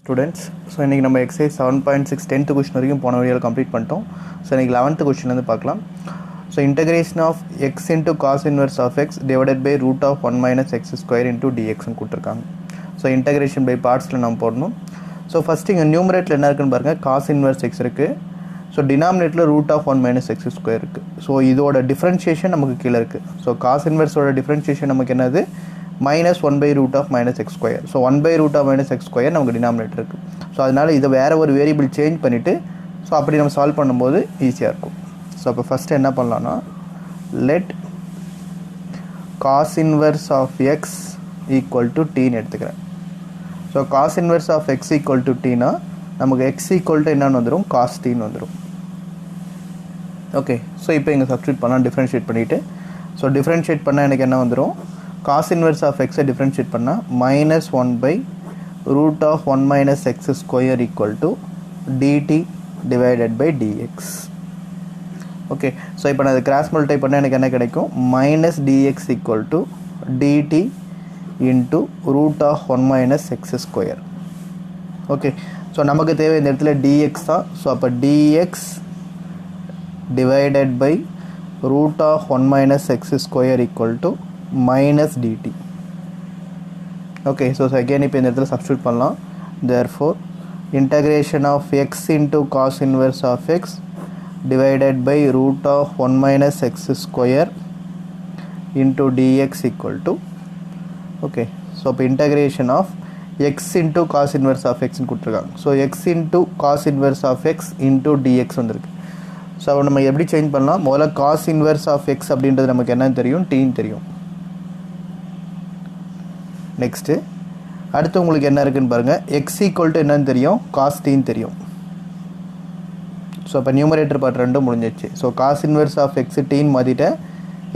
Students, so இன்னைக்கு நம்ம exercise 7.6 10th question வரைக்கும் போன வீடியோல கம்ப்ளீட் பண்ணிட்டோம். So இன்னைக்கு 11th question வந்து பார்க்கலாம். So integration of x into cos inverse of x divided by root of 1 minus x square into dx னு கொடுத்திருக்காங்க. So integration by partsல நாம போடணும். So first இங்க numeratorல என்ன இருக்குன்னு பாருங்க, cos inverse x இருக்கு. So denominatorல root of 1 minus x square இருக்கு. So இதோட differentiation நமக்கு கீழ இருக்கு. So cos inverse ஓட differentiation நமக்கு என்னது? minus 1 by root of minus x square. So 1 by root of minus x square நமக்கு denominator இருக்கு. So அதனால இதை வேற ஒரு வேரியபிள் சேஞ்ச் பண்ணிட்டு ஸோ அப்படி நம்ம சால்வ் பண்ணும்போது ஈஸியாக இருக்கும். ஸோ அப்போ ஃபஸ்ட்டு என்ன பண்ணலான்னா, let cos inverse of x equal to tன்னு எடுத்துக்கிறேன். So cos inverse of x equal to tனா நமக்கு x equal to என்னன்னு வந்துடும், cos tன்னு வந்துடும். ஓகே, ஸோ இப்போ இங்கே சப்ஸ்டியூட் பண்ணலாம், டிஃப்ரென்ஷியேட் பண்ணிவிட்டு. ஸோ டிஃப்ரென்ஷியேட் பண்ணால் எனக்கு என்ன வந்துடும், cos inverse of x differentiate பண்ணா minus 1 by root of 1 minus x square equal to dt divided by dx. Okay, so இப்போ நான் cross multiply பண்ணா எனக்கு என்ன கிடைக்கும், minus dx equal to dt into root of 1 minus x square. Okay, so நமக்கு தேவை இந்த இடத்துல dx தான். so அப்போ dx divided by root of 1 minus x square equal to minus dt. Okay, so again இப்போ இந்த இடத்துல சப்ஸ்டிட்யூட் பண்ணலாம். therefore integration of x into cos inverse of x divided by root of 1 minus x square into dx equal to, okay, so இப்போ integration of x into cos inverse of x னு கொடுத்துருக்காங்க. so x into cos inverse of x into dx வந்திருக்கு. So நம்ம எப்படி change பண்ணலாம், முதல்ல cos inverse of x அப்படின்றது நமக்கு என்னன்னு தெரியும், tன்னு தெரியும். நெக்ஸ்ட்டு அடுத்து உங்களுக்கு என்ன இருக்குன்னு பாருங்கள், எக்ஸ் ஈக்குவல் டு என்னன்னு தெரியும், காஸ் டீன்னு தெரியும். ஸோ அப்போ நியூமரேட்டர் பார்ட் ரெண்டும் முடிஞ்சிச்சு. So cos inverse of x டீன்னு மாற்றிட்டேன்,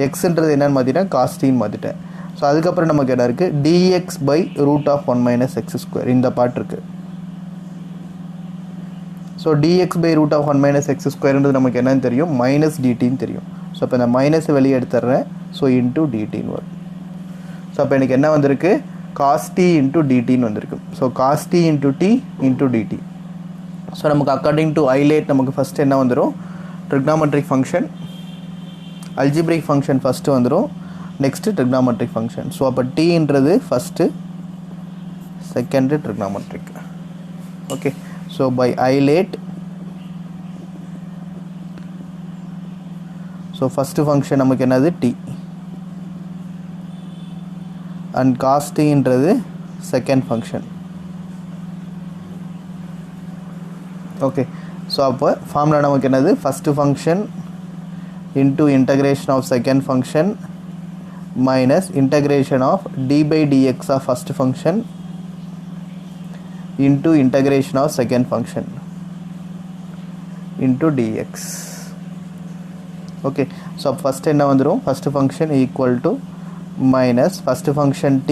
எக்ஸுன்றது என்னன்னு மாற்றிட்டேன், காஸ் டீன்னு மாற்றிட்டேன். ஸோ அதுக்கப்புறம் நமக்கு என்ன இருக்குது, d x by root of 1 minus x square இந்த பார்ட் இருக்குது. So d x by root of 1 minus x ஸ்கொயர்ன்றது நமக்கு என்னன்னு தெரியும், மைனஸ் டிடின்னு தெரியும். ஸோ இப்போ இந்த மைனஸ் வெளியே எடுத்துடுறேன், ஸோ இன்டூ டிடின்னு வரும். ஸோ அப்போ எனக்கு என்ன வந்திருக்கு, cos t into dtன்னு வந்திருக்கு. So cos t into t into dt. So நமக்கு அக்கார்டிங் டு ஐலேட் நமக்கு ஃபஸ்ட்டு என்ன வந்துடும், trigonometric function, algebraic function first வந்துடும், நெக்ஸ்ட்டு ட்ரிக்னாமெட்ரிக் ஃபங்க்ஷன். ஸோ அப்போ டீன்றது first, second trigonometric. Okay, so by ILATE, so first function நமக்கு என்னது t and cos t என்றது செகண்ட் ஃபங்க்ஷன். ஓகே, ஸோ அப்போ ஃபார்முலா நமக்கு என்னது, first function into integration of second function minus integration of d by dx of first function into integration of second function into dx. Okay, so first என்ன வந்துடும், first function equal to minus first function t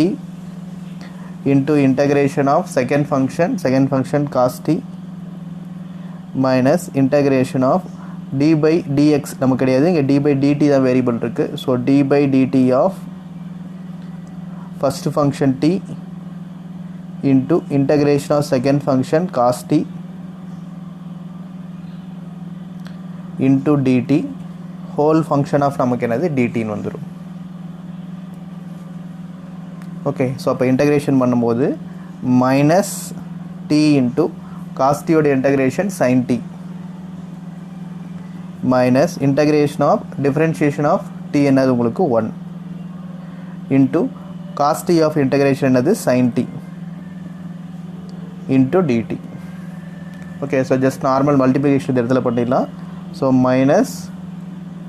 into integration of second function cos t minus integration of d by dx நமக்கு கிடையாது, இங்கே d by dt தான் variable இருக்கு. So d by dt of first function t into integration of second function cos t into dt whole function of நமக்கு என்னது dt ன்னு வந்துடும். Okay, so அப்போ இன்டகிரேஷன் பண்ணும்போது மைனஸ் டி இன்ட்டு காஸ்டியோட integration sine t minus integration of differentiation of t என்னது உங்களுக்கு 1 into cos t of integration என்னது sine t into d t. Okay, so just normal multiplication இந்த இடத்துல பண்ணிடலாம். So minus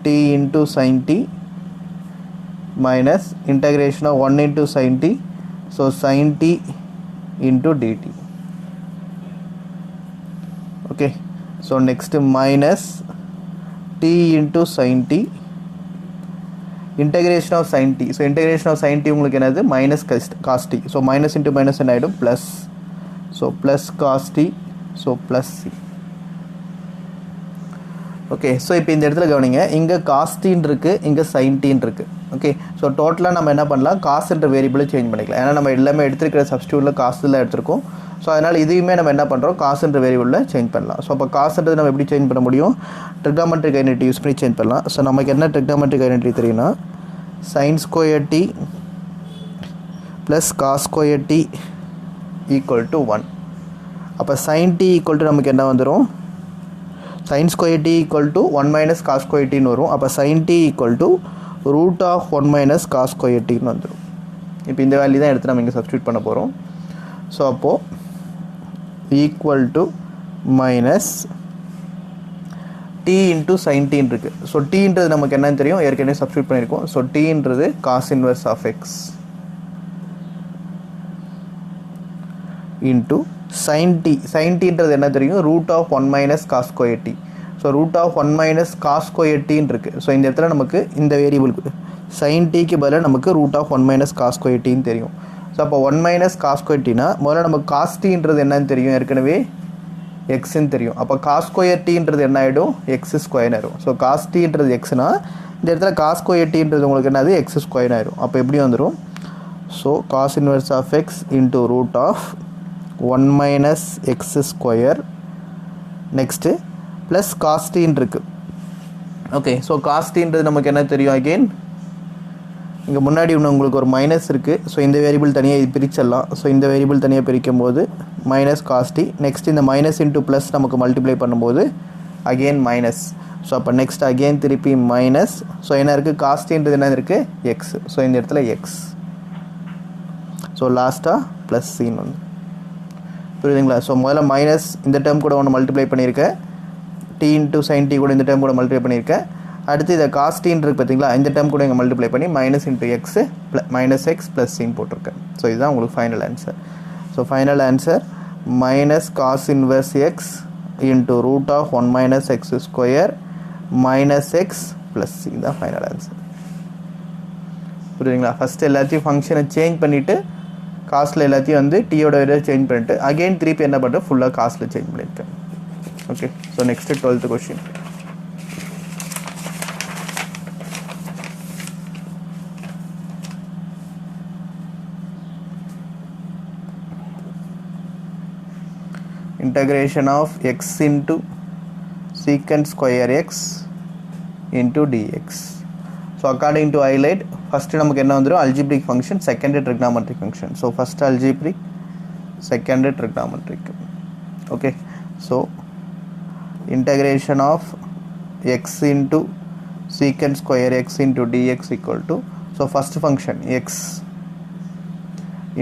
t into sine t minus integration of 1 into sin t, so sin t into dt. Okay, so next minus t into sin t integration of sin t, so integration of sin t உங்களுக்கு என்னது minus cos t, so minus into minus என்ன ஆயிடும் plus, so plus cos t, so plus c. Okay, so இப்போ இந்த இடத்துல கவனிங்க, இங்கே cos t இருக்கு, இங்கே sin t இருக்கு. ஓகே, ஸோ டோட்டலாக நம்ம என்ன பண்ணலாம், காஸ்ன்ற வேரியபிளை சேஞ்ச் பண்ணிக்கலாம். ஏன்னா நம்ம எல்லாமே எடுத்துருக்கிற சப்ஸ்டியூட்டில் காஸ்ட் தான் எடுத்திருக்கோம். ஸோ அதனால் இதையுமே நம்ம என்ன பண்ணுறோம், காசுன்ற வேரியபிளில் சேஞ்ச் பண்ணலாம். ஸோ அப்போ காசுன்றது நம்ம எப்படி சேஞ்ச் பண்ண முடியும், ட்ரிக்னாமெட்ரிக் ஐடென்டிட்டி யூஸ் பண்ணி சேஞ்ச் பண்ணலாம். ஸோ நமக்கு என்ன ட்ரிக்னாமெட்ரிக் ஐடென்டிட்டி தெரியும்னா sin square t plus cos square t equal to 1. அப்போ sin t equal to நமக்கு என்ன வந்துடும், sin square t equal to 1 minus cos square t ன்னு வரும். அப்போ sin t equal to root of 1 minus cos square t ன்னு வந்துடும். இப்போ இந்த வேல்யூ தான் எடுத்து நம்ம இங்கே சப்ஸ்டியூட் பண்ண போகிறோம். ஸோ அப்போது equal to minus t into sin t இருக்குது. ஸோ டீன்றது நமக்கு என்னன்னு தெரியும், ஏற்கனவே சப்ஸ்டியூட் பண்ணியிருக்கோம். ஸோ டீன்றது cos inverse of x into sin t. sin tன்றது என்ன தெரியும், root of 1 minus cos square t. So root of 1 minus cos square டின்னு இருக்குது. ஸோ இந்த இடத்துல நமக்கு இந்த வேரியபிளுக்கு sin tக்கு பதிலாக நமக்கு root of 1 minus cos square டின்னு தெரியும். ஸோ அப்போ 1 மைனஸ் காஸ் ஸ்கொயர் டினா முதல்ல நமக்கு காஸ் டீன்றது என்னன்னு தெரியும், ஏற்கனவே எக்ஸ்ன்னு தெரியும். அப்போ காஸ் ஸ்கொயர் டீன்றது என்ன ஆகிடும், எக்ஸ் ஸ்கொயர் ஆயிடும். ஸோ காஸ் டீன்றது எக்ஸ்னா இந்த இடத்துல காஸ் ஸ்கொயர் டீன்றது உங்களுக்கு என்னது, எக்ஸ் ஸ்கொயர் ஆயிடும். அப்போ எப்படி வந்துடும், so cos inverse of x into root of 1 minus x square next plus cos டீன் இருக்குது. ஓகே, ஸோ காஸ் டீன்றது நமக்கு என்ன தெரியும், அகெயின் இங்கே முன்னாடி ஒன்று உங்களுக்கு ஒரு மைனஸ் இருக்குது. ஸோ இந்த வேரியபிள் தனியாக இது பிரிச்சிடலாம். ஸோ இந்த வேரியபிள் தனியாக பிரிக்கும் போது மைனஸ் காஸ்டி, நெக்ஸ்ட் இந்த மைனஸ் இன்ட்டு ப்ளஸ் நமக்கு மல்டிப்ளை பண்ணும்போது அகெயின் மைனஸ். ஸோ அப்போ நெக்ஸ்ட் அகெயின் திருப்பி மைனஸ். ஸோ என்ன இருக்குது, காஸ்டின்றது என்ன இருக்குது, எக்ஸ். ஸோ இந்த இடத்துல எக்ஸ். ஸோ லாஸ்ட்டாக ப்ளஸ் சின்னு வந்து புரியுதுங்களா. ஸோ முதல்ல மைனஸ் இந்த டேர்ம் கூட ஒன்று மல்டிப்ளை பண்ணியிருக்கேன், டி இன்ட்டு சைன் டி கூட இந்த டேர்ம் கூட மல்டிப்ளை பண்ணியிருக்கேன். அடுத்து இதை காஸ்டின் இருக்குது பார்த்தீங்களா, இந்த டேர்ம் கூட இங்கே மல்டிப்ளை பண்ணி minus into x minus x plus சின்னு போட்டிருக்கேன். ஸோ இதுதான் உங்களுக்கு final answer. So final answer minus cos inverse x into root of 1 minus x square minus x plus c தான் ஃபைனல் ஆன்சர். புரியுதுங்களா. ஃபஸ்ட்டு எல்லாத்தையும் ஃபங்க்ஷனை சேஞ்ச் பண்ணிவிட்டு காஸ்ட்டில் எல்லாத்தையும் வந்து டீயோட இதை சேஞ்ச் பண்ணிவிட்டு அகெயின் திருப்பி என்ன பண்ணுறேன், ஃபுல்லாக காஸ்ட்டில் சேஞ்ச் பண்ணியிருக்கேன். Okay, so next 12th question. Integration of x into secant square x into dx. So according to highlight, first நமக்கு என்ன வந்துரும், algebraic function, second trigonometric function. So first algebraic, second trigonometric. Okay, so integration of x into secant square x into dx equal to, so first function x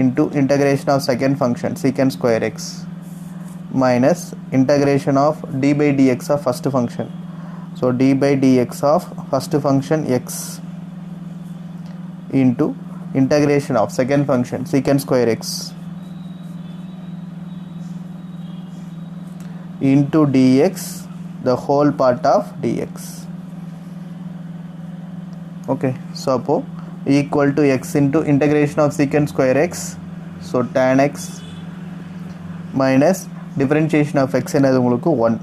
into integration of second function secant square x minus integration of d by dx of first function. So d by dx of first function x into integration of second function secant square x into dx the whole part of dx. Okay, so equal to x into integration of secant square x, so tan x minus differentiation of x என்னது உங்களுக்கு 1,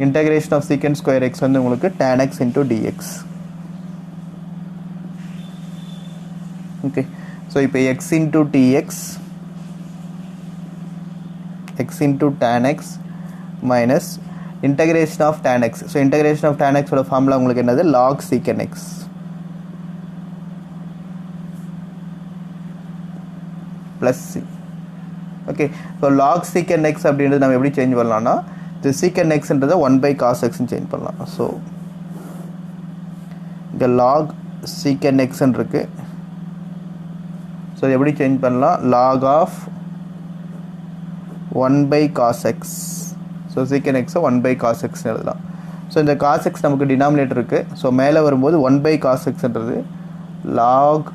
integration of secant square x வந்து உங்களுக்கு tan x into dx. okay, so இப்போ x into tx, x into tan x minus integration of tan x. so integration of tan x ஓட formula உங்களுக்கு என்னது, log secant x plus c. Okay, so log secant x அப்படின்றது நம்ம எப்படி change பண்ணலாம்னா, இந்த secant எக்ஸ்ன்றதை 1 by cos எக்ஸ்ன்னு சேஞ்ச் பண்ணலாம். ஸோ இங்கே லாக் சீக்கன் எக்ஸ்ன்னு இருக்கு. ஸோ எப்படி சேஞ்ச் பண்ணலாம், log of 1 by cos x. So secant எக்ஸை 1 by cos எக்ஸ்ன்னு எழுதலாம். ஸோ இந்த cos எக்ஸ் நமக்கு டினாமினேட்டர் இருக்குது. ஸோ மேலே வரும்போது 1 by cos எக்ஸ்ன்றது log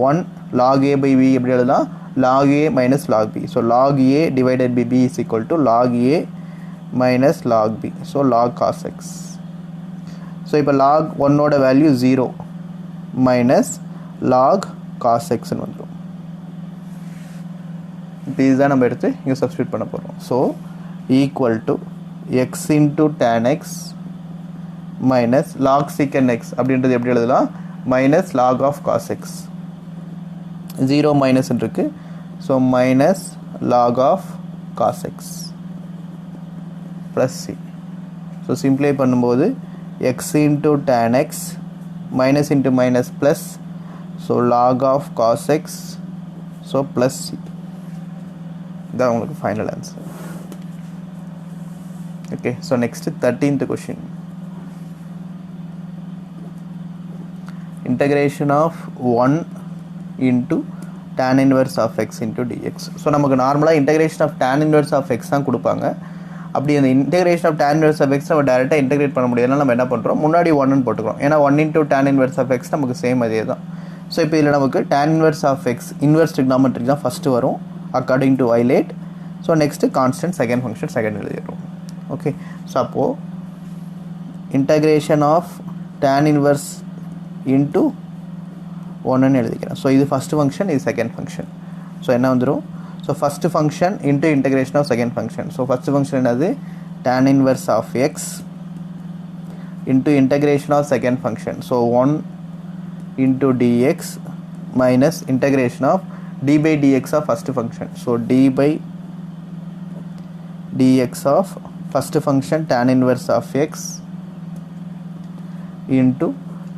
1 log a by b எப்படி எழுதலாம், log a minus log b. so log a divided by b is equal to log a minus log b. so log cos x. so இப்போ log 1 ஓட value 0 minus log cos x ன்னு வந்துடும். இப்போ இதுதான் நம்ம எடுத்து இங்கே சப்ஸ்டியூட் பண்ண போகிறோம். So equal to x into tan x minus log secant x அப்படின்றது எப்படி எழுதலாம், minus log of cos x. 0 minus இருக்கு. So minus log of cos x plus c. So simplify பண்ணும்போது x into tan x minus into minus plus, so log of cos x, so plus c. That's உங்களுக்கு final answer. Okay, so next 13th question. Integration of 1 into tan inverse of x into dx. So நமக்கு நார்மலாக integration of tan inverse of x தான் கொடுப்பாங்க. அப்படி அந்த integration of tan inverse of x நம்ம டைரெக்டாக integrate பண்ண முடியாதுனால நம்ம என்ன பண்ணுறோம், முன்னாடி 1ன்னு போட்டுக்கிறோம். ஏன்னா 1 into tan inverse of x நமக்கு சேம் அதே தான். ஸோ இப்போ இதில் நமக்கு tan inverse of x inverse trigonometric தான் ஃபஸ்ட்டு வரும் according to ILATE. So next constant second function second எழுதிடுறோம். ஓகே, ஸோ அப்போது integration of tan inverse into 1ன்னு எழுதிக்கிறேன். ஸோ இது ஃபஸ்ட்டு ஃபங்க்ஷன், இது செகண்ட் ஃபங்க்ஷன். ஸோ என்ன வந்துடும், so first function into integration of second function. So first function என்னது, tan inverse of x into integration of second function. So 1 into dx minus integration of d by dx of first function. So d by dx of first function tan inverse of x into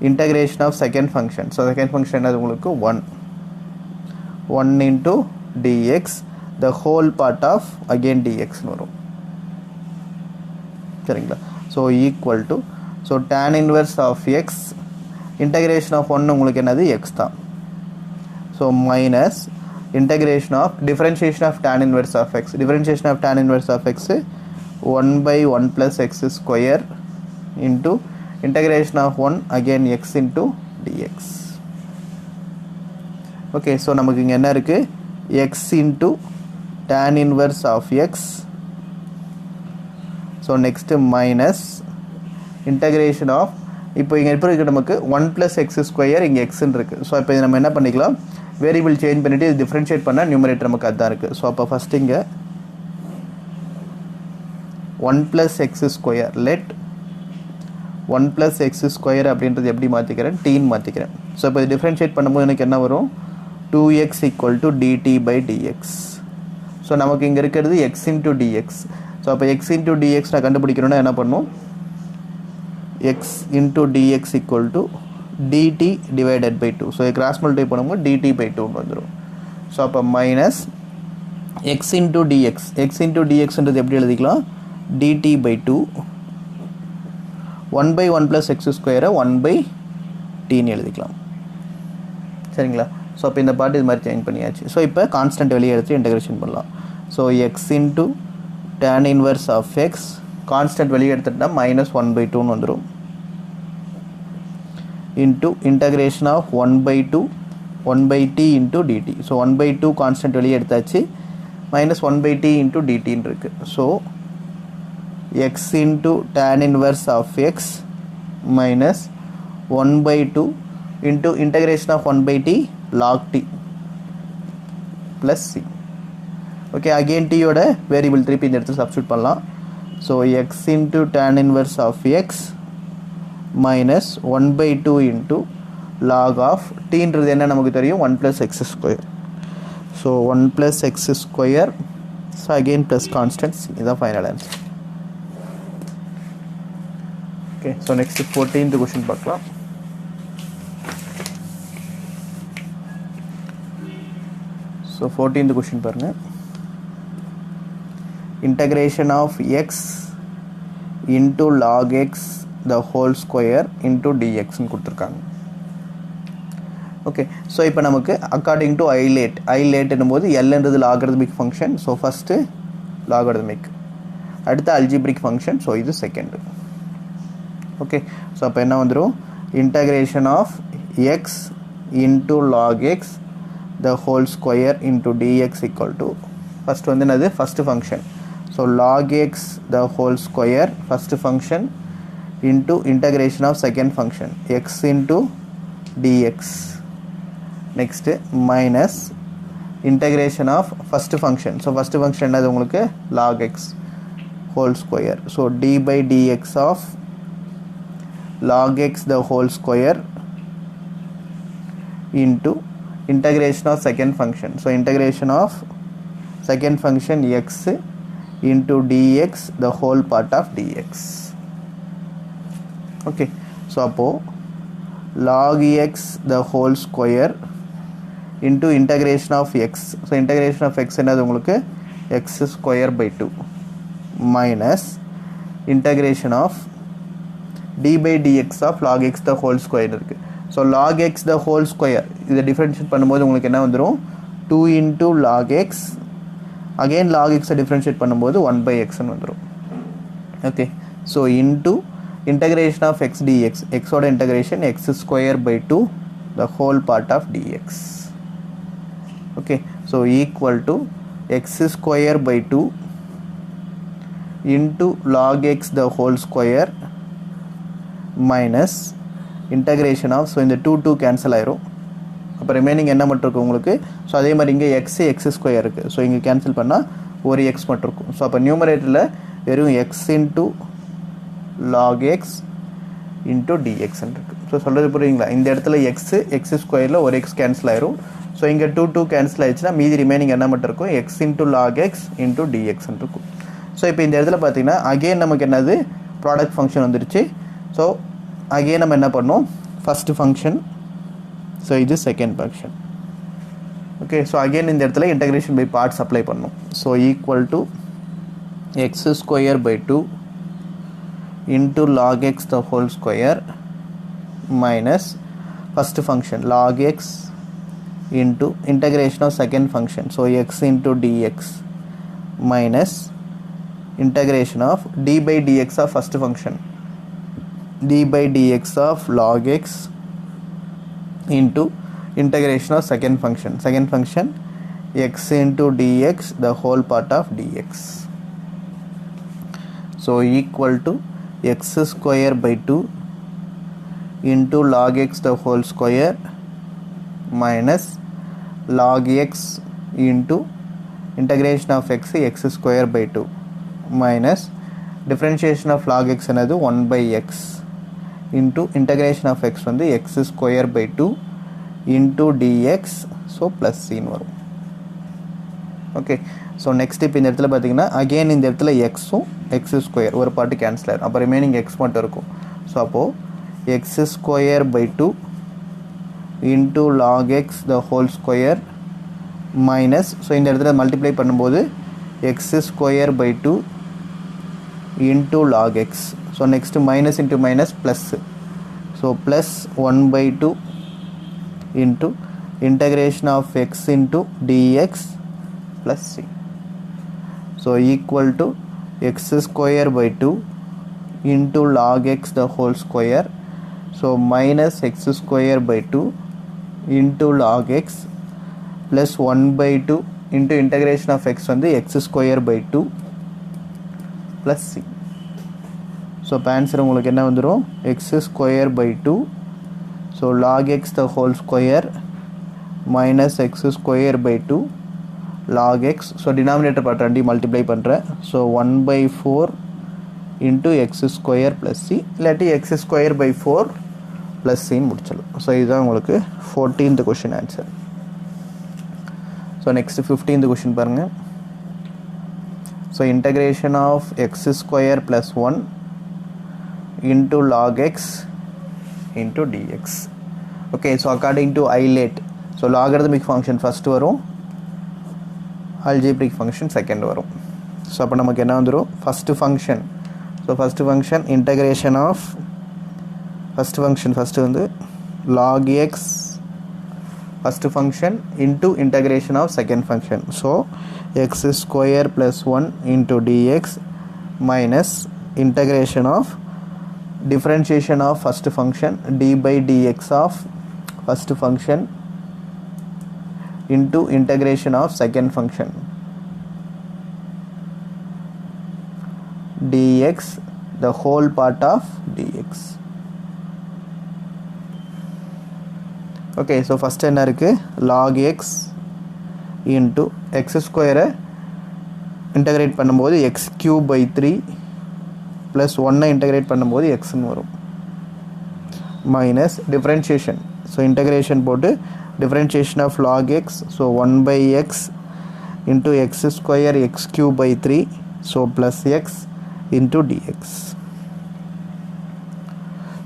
integration of second function. So second function அது உங்களுக்கு 1 into dx, the whole part of again dx வரும். சரிங்களா? So equal to, so tan inverse of x integration of 1 உங்களுக்கு என்னது x தான். So minus integration of differentiation of tan inverse of x. Differentiation of tan inverse of x 1 by 1 plus x square into integration of 1 again x into dx. Okay, so நமக்கு இங்க என்ன இருக்கு, x into tan inverse of x. So next minus integration of, இப்போ இங்கே எப்படி இருக்குது நமக்கு 1 plus x square இங்கே xன்னு இருக்குது. ஸோ இப்போ இது நம்ம என்ன பண்ணிக்கலாம், வேரியபிள் சேஞ்ச் பண்ணிவிட்டு இது டிஃப்ரென்ஷியேட் பண்ணால் நியூமரேட்டர் நமக்கு அதுதான் இருக்குது. ஸோ அப்போ ஃபஸ்ட் இங்கே 1 plus x square let 1 plus x square அப்படின்றது எப்படி மாற்றிக்கிறேன், டீன்னு மாற்றிக்கிறேன். ஸோ இப்போ இது டிஃப்ரென்ஷியேட் பண்ணும்போது எனக்கு என்ன வரும், 2x equal to dt by dx. So நமக்கு இங்கே இருக்கிறது x into dx. ஸோ அப்போ x into dx நான் கண்டுபிடிக்கணும்னா என்ன பண்ணும், x into dx equal to dt divided by 2. So cross multiply பண்ணும்போது dt by 2 வந்துரும். ஸோ அப்போ minus x into dx, x into dxன்றது எப்படி எழுதிக்கலாம், dt by 2 1 by 1 plus x square 1 by tன்னு எழுதிக்கலாம். சரிங்களா? ஸோ அப்போ இந்த பார்ட் இது மாதிரி சேஞ்ச் பண்ணியாச்சு. ஸோ இப்போ கான்ஸ்டன்ட் வெளியே எடுத்து இன்டகிரேஷன் பண்ணலாம். So x into tan inverse of x, constant வெளியே எடுத்துட்டா மைனஸ் 1 by 2ன்னு வந்துடும், into integration of 1 by 2 1 by t into dt. So 1 by 2 constant வெளியே எடுத்தாச்சு, மைனஸ் 1 by t இன்ட்டு dtன்னு இருக்குது. So x into tan inverse of x minus 1 by 2 into integration of 1 by t log t plus c. Okay, again டீயோட variable திருப்பி இந்த இடத்துல substitute பண்ணலாம். So x into tan inverse of x minus 1 by 2 into log of t ன்றது என்ன நமக்கு தெரியும், 1 plus x square. So 1 plus x square, so again plus constant c. இதான் final answer. Okay, so next 14th question பார்க்கலாம். So 14th question பாருங்க, integration of x into log x the whole square into dx ன்னு கொடுத்துருக்காங்க. Okay, so இப்போ நமக்கு according to ILATE என்னும்போது எல்ன்றது logarithmic function. So first logarithmic, அடுத்து algebraic function. So இது செகண்டு. ஓகே, ஸோ அப்போ என்ன வந்துடும், integration of x into log x the whole square into dx equal to, first வந்து என்னது, first function. So log x the whole square first function into integration of second function x into dx. Next minus integration of first function. So first function என்னது உங்களுக்கு log x whole square. So d by dx of log x the whole square into integration of second function. So integration of second function x into dx the whole part of dx. Okay, so appo log x the whole square into integration of x. So integration of x என்னது உங்களுக்கு x square by 2 minus integration of d by dx of log x the whole square இருக்கு. So log x the whole square இதை differentiate பண்ணும்போது உங்களுக்கு என்ன வந்துரும் 2 into log x, again log x differentiate பண்ணும்போது 1 by x ன்னு வந்துரும். Okay, so into integration of x dx, x ஓட integration x square by 2 the whole part of dx. Okay, so equal to x square by 2 into log x the whole square minus integration of, so இந்த 2 cancel ஆயிரும். அப்போ remaining என்ன மட்டும் இருக்கும் உங்களுக்கு. So அதே மாதிரி இங்கே எக்ஸ் ஸ்கொயர் இருக்குது. ஸோ இங்கே கேன்சல் பண்ணால் ஒரு எக்ஸ் மட்டும் இருக்கும். ஸோ அப்போ நியூமரேட்டரில் வெறும் x into log x into டிஎக்ஸ்ன்னு இருக்குது. ஸோ சொல்கிறது புரியுங்களா. இந்த இடத்துல எக்ஸ் ஸ்கொயரில் ஒரு எக்ஸ் கேன்சல் ஆயிரும். ஸோ இங்கே 2 கேன்சல் ஆயிடுச்சுன்னா மீதி ரிமைனிங் என்ன மட்டும் இருக்கும் x into log x into டிஎக்ஸ்ன்னு இருக்கும். ஸோ இப்போ இந்த இடத்துல பார்த்தீங்கன்னா அகெயின் நமக்கு என்னது ப்ராடக்ட் ஃபங்க்ஷன் வந்துருச்சு. ஸோ அகெயின் நம்ம என்ன பண்ணோம் ஃபஸ்ட்டு ஃபங்க்ஷன், ஸோ இது second function. Okay, so again இந்த இடத்துல இன்டகிரேஷன் பை பார்ட்ஸ் அப்ளை பண்ணணும். So equal to x square by 2 into log x the whole square minus first function log x into integration of second function, so x into dx minus integration of d by dx of first function, d by dx of log x into integration of second function x into dx the whole part of dx. So equal to x square by 2 into log x the whole square minus log x into integration of x square by 2 minus differentiation of log x another 1 by x into integration of x வந்து x square by 2 into dx, so plus c ன்னு வரும். Okay, so next இப்போ இந்த இடத்துல பார்த்தீங்கன்னா again இந்த இடத்துல எக்ஸும் எக்ஸ் ஸ்கொயர் ஒரு பார்ட்டு கேன்சல் ஆகிடும். அப்போ ரிமைனிங் எக்ஸ் மட்டும் இருக்கும். ஸோ அப்போது x square by 2 into log x the whole square minus, so இந்த இடத்துல மல்டிப்ளை பண்ணும்போது x square by 2 into log x. So next minus into minus plus, so plus 1 by 2 into integration of x into dx plus c. So equal to x square by 2 into log x the whole square, so minus x square by 2 into log x plus 1 by 2 into integration of x வந்து x square by 2 plus c. So answer உங்களுக்கு என்ன வந்துரும் x square by 2, so log x the whole square minus x square by 2 log x, so denominator part ரெண்டி multiply பண்ணுறேன், so 1 by 4 into x square plus c, இல்லாட்டி x square by 4 plus c முடிச்சிடலாம். So இதுதான் உங்களுக்கு 14th question answer. So next 15th question பாருங்கள். So integration of x square plus 1 into log x into dx. okay, so according to Eilert, so logarithmic function first வரும், algebraic function second வரும். So அப்போ நமக்கு என்ன வந்துடும் first function, so first function integration of first function first வந்து log x first function into integration of second function, so x square plus 1 into dx minus integration of differentiation of first function d by dx of first function into integration of second function dx the whole part of dx. okay, so first என்ன இருக்கு log x into x square integrate பண்ணும்போது x cube by 3 plus 1 integrate பண்ணும்போது x ன்னு வரும் minus differentiation, so integration போட்டு differentiation of log x, so 1 by x into x square x cube by 3, so plus x into dx.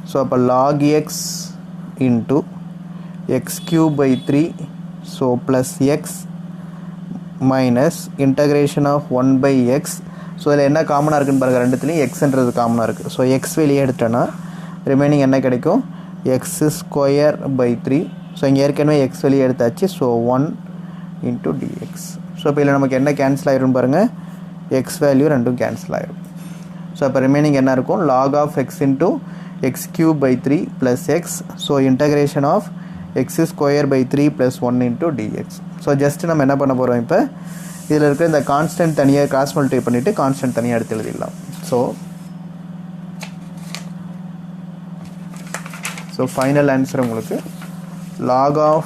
So அப்போ log x into x cube by 3, so plus x minus integration of 1 by x. So இதில் என்ன காமனாக இருக்குன்னு பாருங்கள், ரெண்டுத்துலேயும் எக்ஸ்ன்றது காமனாக இருக்குது. So X வெளியே எடுத்தோன்னா ரிமைனிங் என்ன கிடைக்கும், எக்ஸ் ஸ்கொயர் பை 3. ஸோ இங்கே ஏற்கனவே எக்ஸ் வெளியே எடுத்தாச்சு. So 1 into dx. ஸோ இப்போ இதில் நமக்கு என்ன கேன்சல் ஆகிரும் பாருங்கள், எக்ஸ் வேல்யூ ரெண்டும் கேன்சல் ஆகிரும். ஸோ இப்போ ரிமைனிங் என்ன இருக்கும், log of x into x cube by 3 plus x. So integration of x square by 3 plus 1 into dx. So just நம்ம என்ன பண்ண போகிறோம், இப்போ இதில் இருக்கிற இந்த கான்ஸ்டன்ட் தனியாக கிராஸ் மல்டிப்ளை பண்ணிவிட்டு கான்ஸ்டன்ட் தனியாக எடுத்து எழுதிடலாம். ஸோ ஃபைனல் ஆன்சர் உங்களுக்கு log of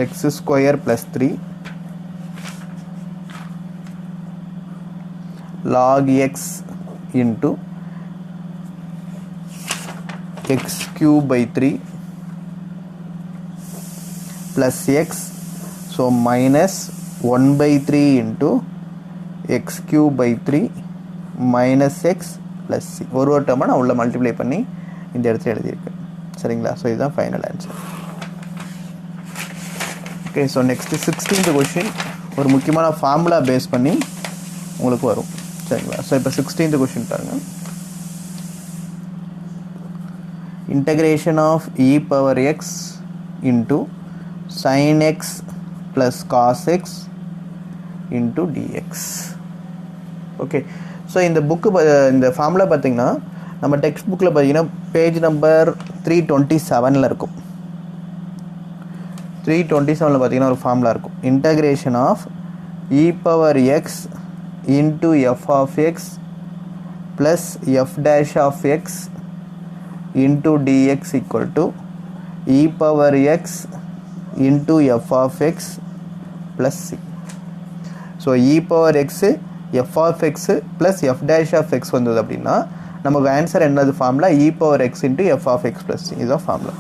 x square plus 3 log x into x cube by 3 plus x. So minus 1 by 3 into x cube by 3 minus x plus c. ஒரு டேர்மை நான் உள்ள மல்டிப்ளை பண்ணி இந்த இடத்துல எழுதியிருக்கேன். சரிங்களா? ஸோ இதுதான் final answer. Okay, so next 16th question ஒரு முக்கியமான ஃபார்முலா பேஸ் பண்ணி உங்களுக்கு வரும். சரிங்களா? ஸோ இப்போ 16th கொஷின் பாருங்கள். Integration of e power x into sin x plus cos x into dx. Okay, so இந்த புக்கு இந்த ஃபார்முலா பார்த்திங்கன்னா நம்ம டெக்ஸ்ட் புக்கில் பார்த்தீங்கன்னா பேஜ் நம்பர் 327 இருக்கும். 327 பார்த்தீங்கன்னா ஒரு ஃபார்முலா இருக்கும். Integration of e power x into f of x plus f dash of x into dx equal to e power x into f of x plus c. So e power x f of x plus f dash of x வந்தது அப்படின்னா நமக்கு answer என்னது formula, e power x into f of x plus c. இதுதான் formula.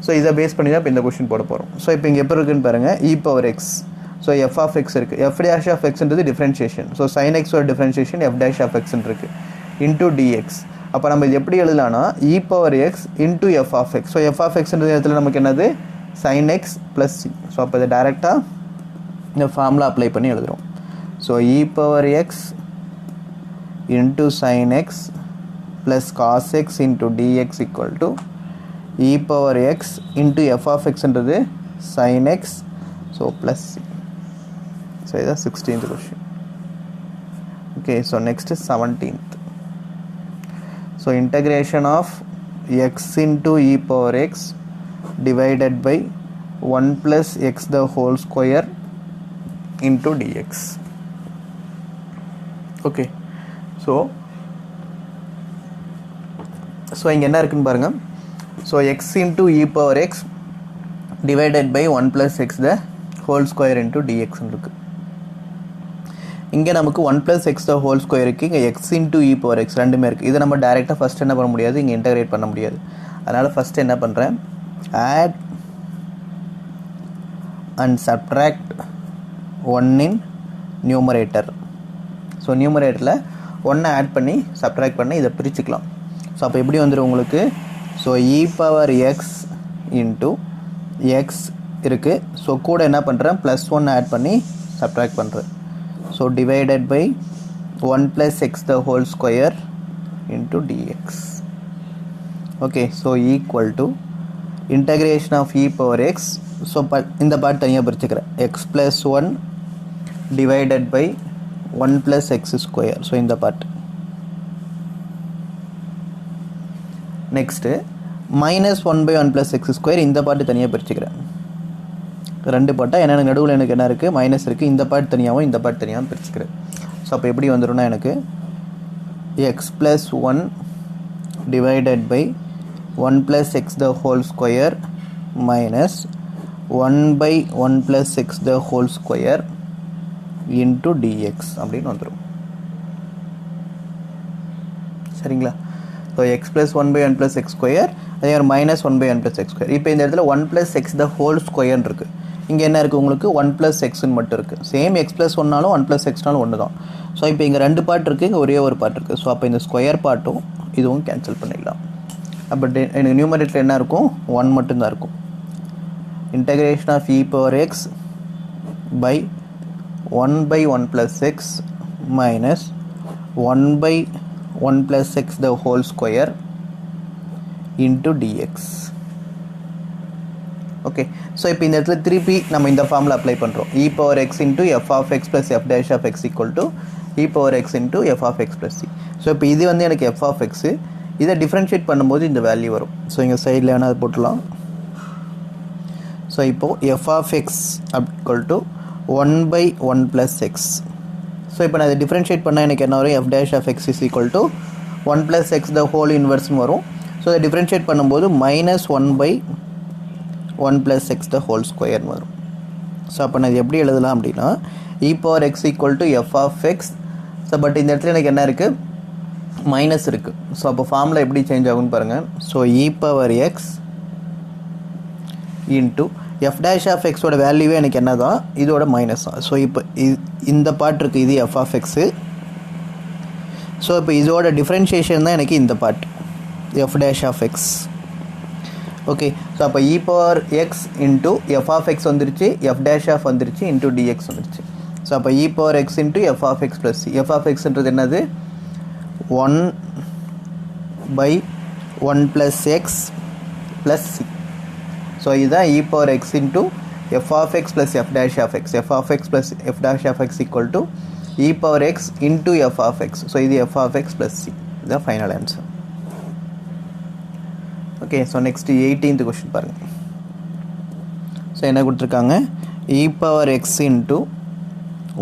So இதை base பண்ணி தான் இப்போ இந்த கொஸ்டின் போட போகிறோம். ஸோ இப்போ இங்கே எப்படி இருக்குன்னு பாருங்கள், e power x. So f of x இருக்குது, f dash of xன்றது டிஃப்ரென்ஷியேஷன். ஸோ sin x ஒரு differentiation, f dash of x இருக்குது into dx. அப்போ நம்ம இது எப்படி எழுதலாம்னா e power x into f of x. So f of எக்ஸ்ன்ற இடத்துல நமக்கு என்னது sine x plus c. So அப்போ இதை டேரெக்டாக இந்த ஃபார்முலா அப்ளை பண்ணி எழுதுகிறோம். So e power x into sine x plus cos x into dx equal to e power x into f of எக்ஸ்ன்றது sine x, so plus c. So இதுதான் 16th question. Okay, so next 17th. So integration of x into e power x divided by 1 plus x the whole square into dx. Okay, so இங்க என்ன இருக்குன்னு பாருங்க. So x into e power x divided by 1 plus x the whole square into dx இருக்கு. இங்கே நமக்கு 1 plus x the whole square இருக்குது, இங்கே x into e power x ரெண்டுமே இருக்குது. இதை நம்ம டேரெக்டாக ஃபஸ்ட் என்ன பண்ண முடியாது, இங்கே இன்டகிரேட் பண்ண முடியாது. அதனால் ஃபஸ்ட்டு என்ன பண்ணுறேன், add and subtract 1 in numerator. So நியூமரேட்டரில் 1 ஆட் பண்ணி சப்ட்ராக்ட் பண்ணி இதை பிரிச்சுக்கலாம். ஸோ அப்போ எப்படி வந்துடும் உங்களுக்கு, so e power x into x இருக்குது. ஸோ கூட என்ன பண்ணுறேன், +1 ஆட் பண்ணி சப்ட்ராக்ட் பண்ணுறேன். So divided by 1 plus x the whole square into dx. Okay, so equal to integration of e power x. So இந்த பார்ட் தனியாக பிரிச்சுக்கிறேன், x plus 1 divided by 1 plus x square. So இந்த part. Next minus 1 by 1 plus x square. இந்த part தனியாக பிரிச்சுக்கிறேன், ரெண்டு பார்ட்டாக. ஏன்னா எனக்கு நடுவில் எனக்கு என்ன இருக்குது, மைனஸ் இருக்குது. இந்த பார்ட் தனியாகவும் இந்த பார்ட் தனியாகவும் பிரிச்சுக்கிறேன். ஸோ அப்போ எப்படி வந்துடும்னா எனக்கு x plus 1 divided by 1 plus x the whole square minus 1 by 1 plus x the whole square into dx அப்படின்னு வந்துடும். சரிங்களா? So X plus 1 by 1 plus x square அதே மாதிரி minus 1 by 1 plus x square. இப்போ இந்த இடத்துல 1 plus x the whole square இருக்குது. இங்கே என்ன இருக்குது உங்களுக்கு 1 + xன்னு மட்டும் இருக்குது. சேம் x + 1னாலும் 1 + xனாலும் ஒன்று தான். ஸோ இப்போ இங்கே 2 பார்ட் இருக்குது, இங்கே ஒரே ஒரு பார்ட் இருக்குது. ஸோ அப்போ இந்த ஸ்கொயர் பார்ட்டும் இதுவும் கேன்சல் பண்ணிடலாம். அப்போ எனக்கு நியூமரேட்டர் என்ன இருக்கும், 1 மட்டும்தான் இருக்கும். Integration of e power x by 1/1 + x minus 1/1 + x the whole square into dx. Okay, so இப்போ இந்த இடத்துல திருப்பி நம்ம இந்த ஃபார்மில் அப்ளை பண்ணுறோம். e power x into f of x plus f dash of x equal to e power x into f of x plus c. So இப்போ இது வந்து எனக்கு f of x, இதை டிஃப்ரென்ஷியேட் பண்ணும்போது இந்த வேல்யூ வரும். ஸோ இங்கே சைடில் வேணால் அது போட்டுலாம். ஸோ இப்போது f of x equal to 1/1 + x. So இப்போ நான் இதை டிஃப்ரென்ஷியேட் பண்ணால் எனக்கு என்ன வரும், f dash of x is equal to 1 + x the whole inverse வரும். ஸோ இதை டிஃப்ரென்ஷியேட் பண்ணும்போது -1/1 + x the whole square வரும். ஸோ அப்போ நான் இது எப்படி எழுதலாம் அப்படின்னா e power x equal to f of x. So but இந்த இடத்துல எனக்கு என்ன இருக்குது, மைனஸ் இருக்குது. ஸோ அப்போ ஃபார்முலா எப்படி சேஞ்ச் ஆகும்னு பாருங்கள். So e power x into f dash of x ஓட வேல்யூவே எனக்கு என்ன தான், இதோட மைனஸ் தான். ஸோ இப்போ இந்த பார்ட் இருக்குது, இது f of x. ஸோ இப்போ இதோட டிஃப்ரென்ஷியேஷன் தான் எனக்கு இந்த part f dash of x. Okay, so அப்போ e power x into f of x வந்துருச்சு, f dash of வந்துருச்சு, இன்ட்டு dx வந்துருச்சு. ஸோ அப்போ e power x into f of x plus c. f of xன்றது என்னது, 1/1 + x plus c. So இதுதான் e power x into f of x plus f dash of x. f of x plus f dash of x equal to e power x into f of x. So இது f of x plus c. இதுதான் final answer. Okay, so next 18th question பாருங்கள். So என்ன கொடுத்துருக்காங்க, e power x into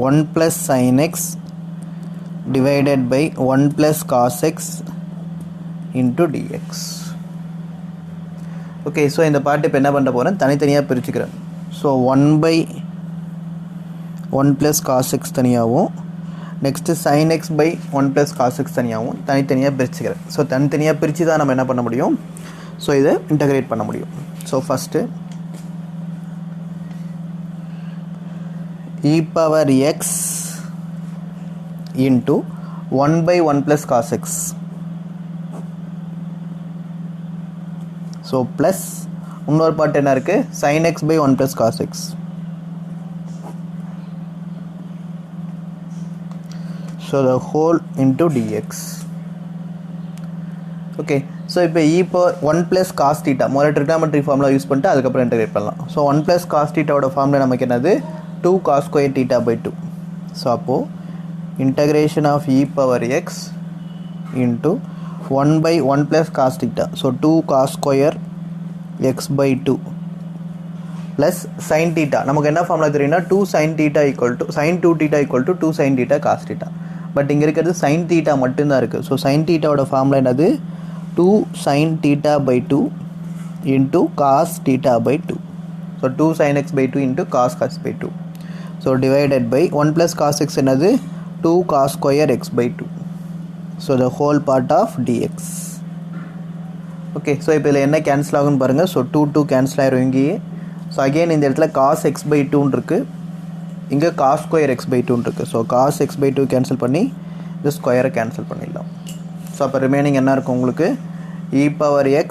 1 + sin x divided by 1 + cos x into dx. Okay, so இந்த part இப்போ என்ன பண்ண போகிறேன், தனித்தனியாக பிரிச்சுக்கிறேன். ஸோ 1/1 + cos x தனியாகவும், next sin x by 1 + cos x தனியாகவும் தனித்தனியாக பிரிச்சுக்கிறேன். ஸோ தனித்தனியாக பிரித்து தான் நம்ம என்ன பண்ண முடியும், ஸோ இதை இன்டகிரேட் பண்ண முடியும். So first e power x into 1/1 + cos x. So plus இன்னொரு பார்ட் என்ன இருக்குது, sin x by 1 + cos x. So the whole into dx. Okay, so இப்போ e power 1 + cos θ முதல்ல ட்ரிக்னாமெட்ரி ஃபார்முலா யூஸ் பண்ணிட்டு அதுக்கப்புறம் இன்டகிரேட் பண்ணலாம். ஸோ 1 + cos θவோட ஃபார்முலா நமக்கு என்னது, 2 cos square θ by 2. ஸோ அப்போது integration of e power x into 1/1 + cos θ. So 2 cos square x by 2 plus sin θ. நமக்கு என்ன ஃபார்முலா தெரியும்னா 2 sin θ equal to sin 2θ equal to 2 sin θ cos θ. But இங்கே இருக்கிறது sin θ மட்டும்தான் இருக்குது. ஸோ sin θவோட ஃபார்முலா என்னது, 2 sin θ by 2 into cos θ by 2. So 2 sin x by 2 into cos by 2. So divided by 1 + cos x என்னது, 2 cos square x by 2. So the whole part of dx. Okay, so இப்போ இதில் என்ன cancel ஆகுன்னு பாருங்கள். So 2 cancel ஆயிரும் இங்கேயே. So again இந்த இடத்துல cos x by 2 இருக்குது, இங்கே cos square x by 2 இருக்குது. So cos x by 2 cancel பண்ணி இந்த ஸ்கொயரை கேன்சல் பண்ணிடலாம். ஸோ அப்போ ரிமைனிங் என்ன இருக்கும் உங்களுக்கு, e power x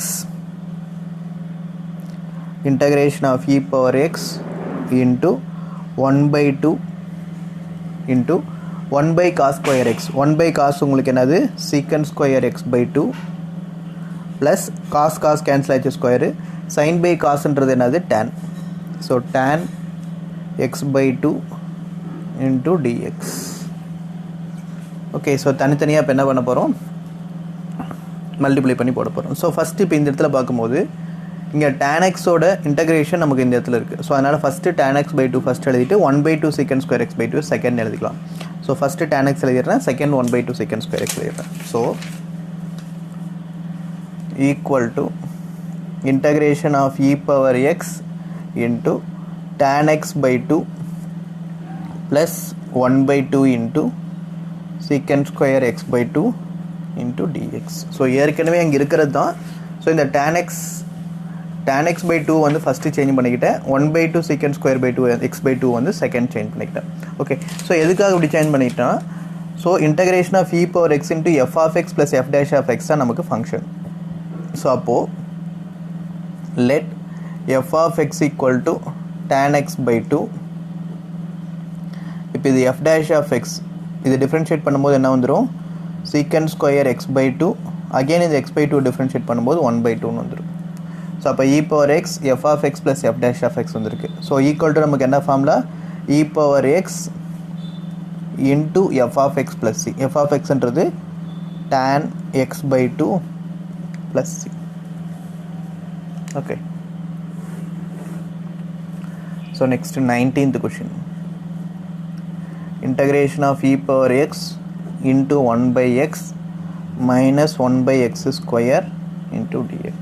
integration of e power x into 1/2 into 1/cos square x. 1/cos உங்களுக்கு என்னது, secant square x by 2 plus cos cancel ஆச்சு ஸ்கொயரு, sin cosன்றது என்னது, tan. So tan x by 2 into dx. Okay, so தனித்தனியாக இப்போ என்ன பண்ண போகிறோம், multiply பண்ணி போட போகிறோம். ஸோ ஃபஸ்ட்டு இப்போ இந்த இடத்துல பார்க்கும்போது இங்கே tan x ஓட இன்டகிரேஷன் நமக்கு இந்த இடத்துல இருக்குது. ஸோ அதனால் first tan x by 2 first எழுதிட்டு 1/2 secant square x by 2 second எழுதிக்கலாம். ஸோ ஃபஸ்ட்டு tan x எழுதிடுறேன், செகண்ட் 1/2 secant square x எழுதிடுறேன். So equal to integration of e power x into tan x by 2 plus 1 by 2 into secant square x by 2 into dx. So ஏற்கனவே அங்கே இருக்கிறது தான். So இந்த tan x tan x by 2 வந்து first change பண்ணிக்கிட்டேன், 1/2 secant square by 2 x by 2 வந்து second change பண்ணிக்கிட்டேன். Okay, so எதுக்காக இப்படி சேஞ்ச் பண்ணிக்கிட்டேன்னா, so integration of e power x into f of x plus f dash of x தான் நமக்கு function. So அப்போது let f of x equal to tan x by 2. இப்போ இது f dash of x இது differentiate பண்ணும்போது என்ன வந்துடும், secant square x by 2, again இது x by 2 டிஃப்ரென்ஷியேட் பண்ணும்போது 1/2 வந்துடும். ஸோ அப்போ e power x f of x plus f dash of x வந்துருக்கு. ஸோ ஈக்குவல் டு நமக்கு என்ன formula, e power x into f of x plus c. f of xன்றது tan x by 2 plus c. Okay, so next 19th question. Integration of e power x into 1/x minus 1/x square into dx.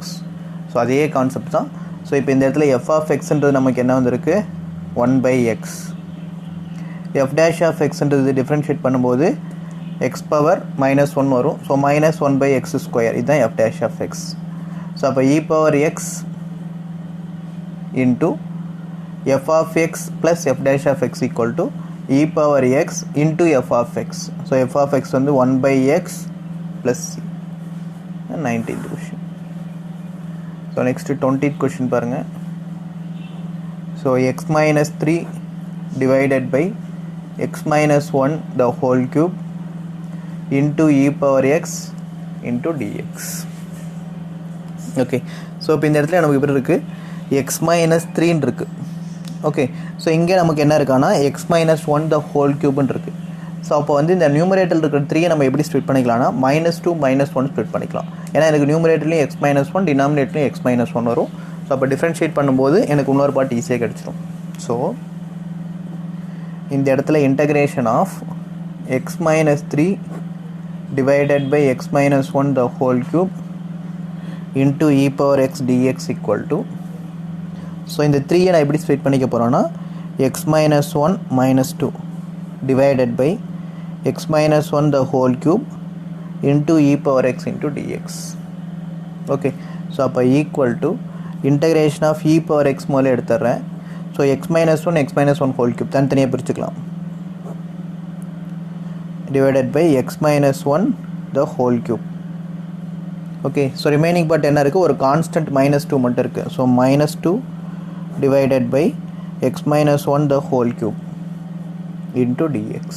So அதே concept தான். So இப்போ இந்த இடத்துல f of xன்றது நமக்கு என்ன வந்திருக்கு, 1/x. f dash of xன்றது differentiate பண்ணும்போது x power -1 வரும். ஸோ minus 1/x square இதுதான் f dash of x. So அப்போ e power x into f of x plus f dash of x equal to e power x into f of x. So f of x வந்து 1/x plus c. 19th question. So next 20th question பாருங்க. So x minus 3 divided by x minus 1 the whole cube into e power x into dx. Okay, so இப்போ இந்த இடத்துல நமக்கு எப்படி இருக்கு, x minus 3 இருக்கு. Okay, so இங்கே நமக்கு என்ன இருக்கான்னா x minus 1 the whole cubeன்னு இருக்குது. ஸோ அப்போ வந்து இந்த நியூமரேட்டரில் இருக்கிற 3 நம்ம எப்படி ஸ்ப்ளிட் பண்ணிக்கலாம்னா -2 -1 ஸ்ப்ளிட் பண்ணிக்கலாம். ஏன்னா எனக்கு நியூமரேட்டர்லையும் x minus 1 டினாமினேட்டர்லையும் x minus 1 வரும். ஸோ அப்போ டிஃப்ரென்ஷியேட் பண்ணும்போது எனக்கு இன்னொரு பார்ட் ஈஸியாக கிடச்சிடும். ஸோ இந்த இடத்துல integration of x minus 3 divided by x minus 1 the whole cube into e power x dx equal to, so இந்த 3 நான் எப்படி ஸ்ப்ளிட் பண்ணிக்க போகிறோன்னா x minus 1 minus 2 divided by x minus 1 the whole cube into e power x into dx. Okay, so அப்போ equal to integration of e power x முதல்ல எடுத்துடுறேன். So x minus 1 x minus 1 whole cube தனித்தனியாக பிரிச்சுக்கலாம், divided by x minus 1 the whole cube. Okay, so remaining part என்ன இருக்குது, ஒரு constant -2 மட்டும் இருக்குது. So -2 divided by x minus 1 the whole cube into dx.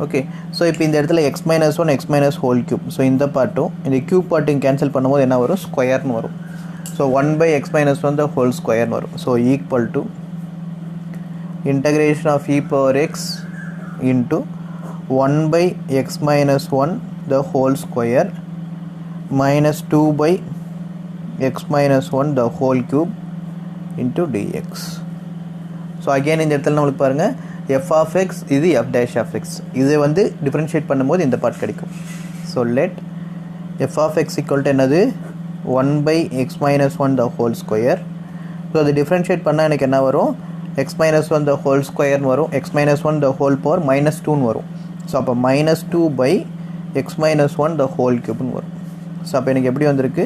Okay, so இப்போ இந்த இடத்துல x minus 1 x minus whole cube, so இந்த பார்ட்டும் இந்த க்யூப் பார்ட்டும் கேன்சல் பண்ணும்போது என்ன வரும், ஸ்கொயர்னு வரும். So 1/x minus 1 the whole square வரும். So equal to integration of e power x into 1/x minus 1 the whole square minus 2/x minus 1 the whole cube into dx. So again இந்த இடத்துல நம்மளுக்கு பாருங்கள் f of x இது f dash of x, இதை வந்து differentiate பண்ணும்போது இந்த part கிடைக்கும். So let f of x equal to என்னது, 1/x minus 1 the whole square. So அது டிஃப்ரென்ஷியேட் பண்ணால் எனக்கு என்ன வரும், x minus 1 the whole square வரும், x minus 1 the whole power -2 வரும். ஸோ அப்போ -2/x minus 1 the whole cubeன்னு வரும். ஸோ அப்போ எனக்கு எப்படி வந்திருக்கு,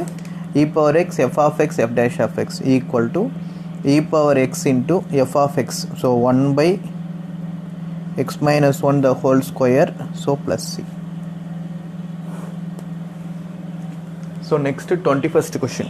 e power x f of x f dash of x equal to e power x into f of x. So 1/x minus 1 the whole square, so plus c. So next 21st question.